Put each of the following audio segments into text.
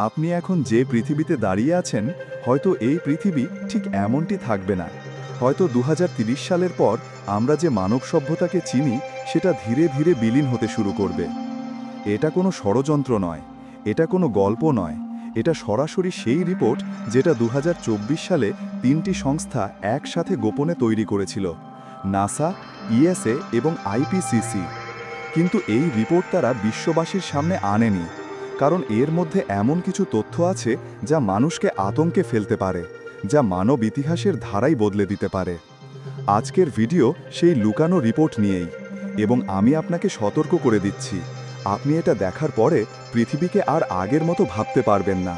আপনি এখন যে পৃথিবীতে দাঁড়িয়ে আছেন, হয়তো এই পৃথিবী ঠিক এমনটি থাকবে না। হয়তো ২০৩০ সালের পর আমরা যে মানব সভ্যতাকে চিনি সেটা ধীরে ধীরে বিলীন হতে শুরু করবে। এটা কোনো ষড়যন্ত্র নয়, এটা কোনো গল্প নয়, এটা সরাসরি সেই রিপোর্ট যেটা ২০২৪ সালে ৩টি সংস্থা একসাথে গোপনে তৈরি করেছিল: নাসা, ইএসএ এবং আইপিসিসি। কিন্তু এই রিপোর্ট তারা বিশ্ববাসীর সামনে আনেনি, কারণ এর মধ্যে এমন কিছু তথ্য আছে যা মানুষকে আতঙ্কে ফেলতে পারে, যা মানব ইতিহাসের ধারাই বদলে দিতে পারে। আজকের ভিডিও সেই লুকানো রিপোর্ট নিয়েই, এবং আমি আপনাকে সতর্ক করে দিচ্ছি, আপনি এটা দেখার পরে পৃথিবীকে আর আগের মতো ভাবতে পারবেন না।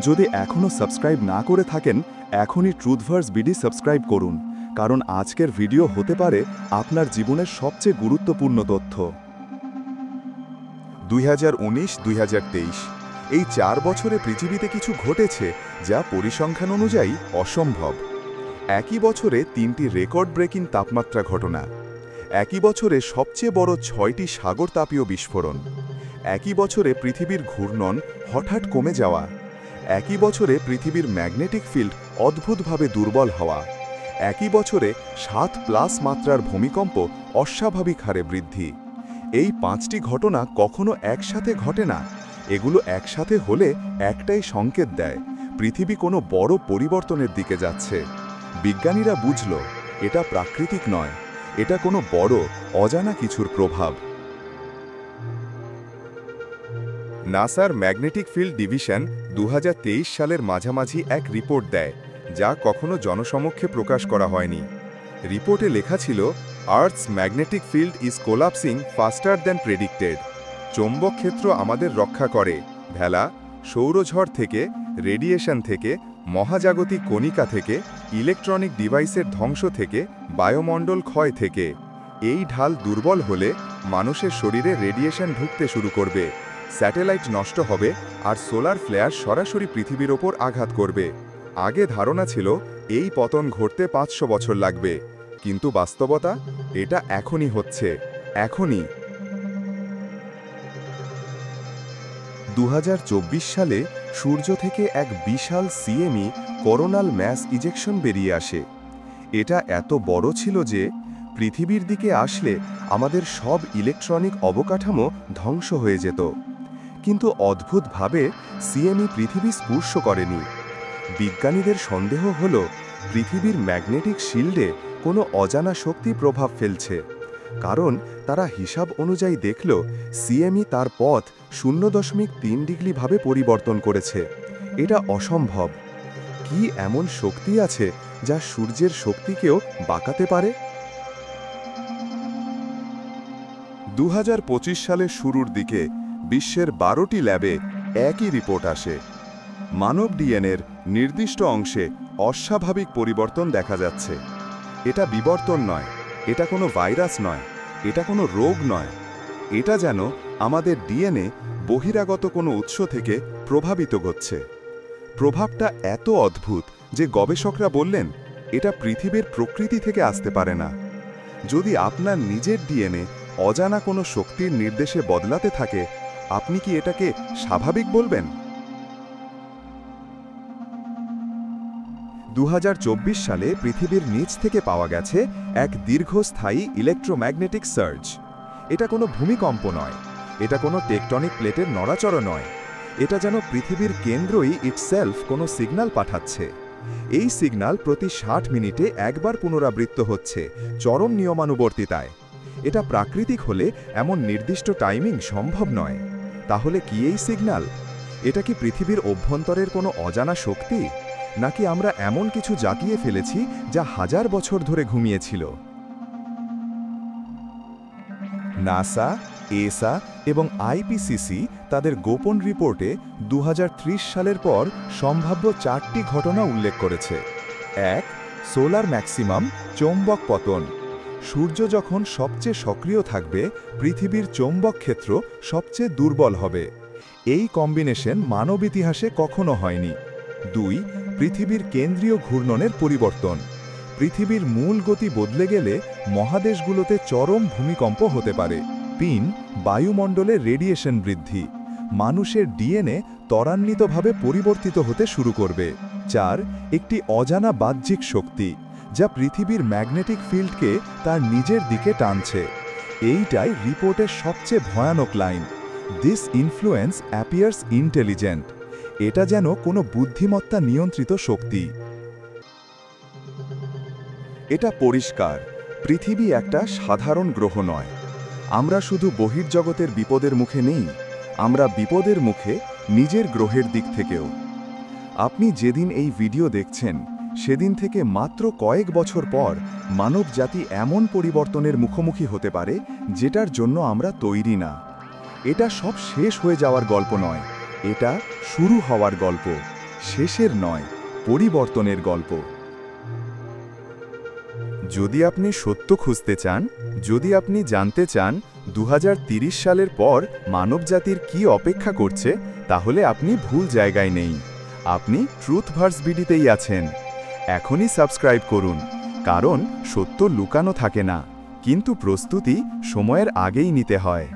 যদি এখনও সাবস্ক্রাইব না করে থাকেন, এখনই ট্রুথভার্স বিডি সাবস্ক্রাইব করুন, কারণ আজকের ভিডিও হতে পারে আপনার জীবনের সবচেয়ে গুরুত্বপূর্ণ তথ্য। 2019-2023 এই 4 বছরে পৃথিবীতে কিছু ঘটেছে যা পরিসংখ্যান অনুযায়ী অসম্ভব। একই বছরে 3টি রেকর্ড ব্রেকিং তাপমাত্রা ঘটনা, একই বছরে সবচেয়ে বড় 6টি সাগরতাপীয় বিস্ফোরণ, একই বছরে পৃথিবীর ঘূর্ণন হঠাৎ কমে যাওয়া, একই বছরে পৃথিবীর ম্যাগনেটিক ফিল্ড অদ্ভুতভাবে দুর্বল হওয়া, একই বছরে 7+ মাত্রার ভূমিকম্প অস্বাভাবিক হারে বৃদ্ধি। এই 5টি ঘটনা কখনো একসাথে ঘটে না। এগুলো একসাথে হলে একটাই সংকেত দেয়, পৃথিবী কোনো বড় পরিবর্তনের দিকে যাচ্ছে। বিজ্ঞানীরা বুঝল, এটা প্রাকৃতিক নয়, এটা কোনো বড় অজানা কিছুর প্রভাব। নাসার ম্যাগনেটিক ফিল্ড ডিভিশন 2023 সালের মাঝামাঝি এক রিপোর্ট দেয়, যা কখনো জনসমক্ষে প্রকাশ করা হয়নি। রিপোর্টে লেখা ছিল, earths magnetic field is collapsing ফাস্টার than predicted. চৌম্বক ক্ষেত্র আমাদের রক্ষা করে ভেলা, সৌরঝড় থেকে, রেডিয়েশন থেকে, মহাজাগতিক কণিকা থেকে, ইলেকট্রনিক ডিভাইসের ধ্বংস থেকে, বায়ুমণ্ডল ক্ষয় থেকে। এই ঢাল দুর্বল হলে মানুষের শরীরে রেডিয়েশন ঢুকতে শুরু করবে, স্যাটেলাইট নষ্ট হবে আর সোলার ফ্লেয়ার সরাসরি পৃথিবীর ওপর আঘাত করবে। আগে ধারণা ছিল এই পতন ঘটতে 500 বছর লাগবে, কিন্তু বাস্তবতা, এটা এখনই হচ্ছে, এখনই। 2024 সালে সূর্য থেকে এক বিশাল সিএমই করোনাল ম্যাস ইজেকশন বেরিয়ে আসে। এটা এত বড় ছিল যে পৃথিবীর দিকে আসলে আমাদের সব ইলেকট্রনিক অবকাঠামো ধ্বংস হয়ে যেত। কিন্তু অদ্ভুতভাবে সিএমই পৃথিবী স্পর্শ করেনি। বিজ্ঞানীদের সন্দেহ হল, পৃথিবীর ম্যাগনেটিক শিল্ডে কোনো অজানা শক্তি প্রভাব ফেলছে, কারণ তারা হিসাব অনুযায়ী দেখল সিএমই তার পথ 0.3 ডিগ্রিভাবে পরিবর্তন করেছে। এটা অসম্ভব। কি এমন শক্তি আছে যা সূর্যের শক্তিকেও বাঁকাতে পারে? 2025 সালের শুরুর দিকে বিশ্বের 12টি ল্যাবে একই রিপোর্ট আসে। মানব ডিএনএর নির্দিষ্ট অংশে অস্বাভাবিক পরিবর্তন দেখা যাচ্ছে। এটা বিবর্তন নয়, এটা কোনো ভাইরাস নয়, এটা কোনো রোগ নয়। এটা যেন আমাদের ডিএনএ বহিরাগত কোনো উৎস থেকে প্রভাবিত হচ্ছে। প্রভাবটা এত অদ্ভুত যে গবেষকরা বললেন, এটা পৃথিবীর প্রকৃতি থেকে আসতে পারে না। যদি আপনার নিজের ডিএনএ অজানা কোনো শক্তির নির্দেশে বদলাতে থাকে, আপনি কি এটাকে স্বাভাবিক বলবেন? 2024 সালে পৃথিবীর নিচ থেকে পাওয়া গেছে এক দীর্ঘস্থায়ী ইলেকট্রোম্যাগনেটিক সার্জ। এটা কোনো ভূমিকম্প নয়, এটা কোনো টেকটনিক প্লেটের নড়াচড়া নয়, এটা যেন পৃথিবীর কেন্দ্রই ইটসেলফ কোনো সিগন্যাল পাঠাচ্ছে। এই সিগন্যাল প্রতি 60 মিনিটে একবার পুনরাবৃত্ত হচ্ছে, চরম নিয়মানুবর্তিতায়। এটা প্রাকৃতিক হলে এমন নির্দিষ্ট টাইমিং সম্ভব নয়। তাহলে কি এই সিগন্যাল? এটা কি পৃথিবীর অভ্যন্তরের কোনো অজানা শক্তি, নাকি আমরা এমন কিছু জাগিয়ে ফেলেছি যা হাজার বছর ধরে ঘুমিয়েছিল? নাসা, এসা এবং আইপিসিসি তাদের গোপন রিপোর্টে 2030 সালের পর সম্ভাব্য 4টি ঘটনা উল্লেখ করেছে। 1. সোলার ম্যাক্সিমাম চৌম্বক পতন। সূর্য যখন সবচেয়ে সক্রিয় থাকবে, পৃথিবীর চৌম্বক ক্ষেত্র সবচেয়ে দুর্বল হবে। এই কম্বিনেশন মানব ইতিহাসে কখনো হয়নি। 2. পৃথিবীর কেন্দ্রীয় ঘূর্ণনের পরিবর্তন। পৃথিবীর মূল গতি বদলে গেলে মহাদেশগুলোতে চরম ভূমিকম্প হতে পারে। 3. বায়ুমণ্ডলে রেডিয়েশন বৃদ্ধি। মানুষের ডিএনএ ত্বরান্বিতভাবে পরিবর্তিত হতে শুরু করবে। 4. একটি অজানা বাহ্যিক শক্তি যা পৃথিবীর ম্যাগনেটিক ফিল্ডকে তার নিজের দিকে টানছে। এইটাই রিপোর্টের সবচেয়ে ভয়ানক line. This influence appears intelligent. এটা যেন কোনো বুদ্ধিমত্তা নিয়ন্ত্রিত শক্তি। এটা পরিষ্কার, পৃথিবী একটা সাধারণ গ্রহ নয়। আমরা শুধু বহির্জগতের বিপদের মুখে নেই, আমরা বিপদের মুখে নিজের গ্রহের দিক থেকেও। আপনি যেদিন এই ভিডিও দেখছেন সেদিন থেকে মাত্র কয়েক বছর পর মানবজাতি এমন পরিবর্তনের মুখোমুখি হতে পারে যেটার জন্য আমরা তৈরি না। এটা সব শেষ হয়ে যাওয়ার গল্প নয়, এটা শুরু হওয়ার গল্প, শেষের নয়, পরিবর্তনের গল্প। যদি আপনি সত্য খুঁজতে চান, যদি আপনি জানতে চান 2030 সালের পর মানবজাতির কি অপেক্ষা করছে, তাহলে আপনি ভুল জায়গায় নেই। আপনি ট্রুথভার্স বিডিতেই আছেন। এখনই সাবস্ক্রাইব করুন, কারণ সত্য লুকানো থাকে না, কিন্তু প্রস্তুতি সময়ের আগেই নিতে হয়।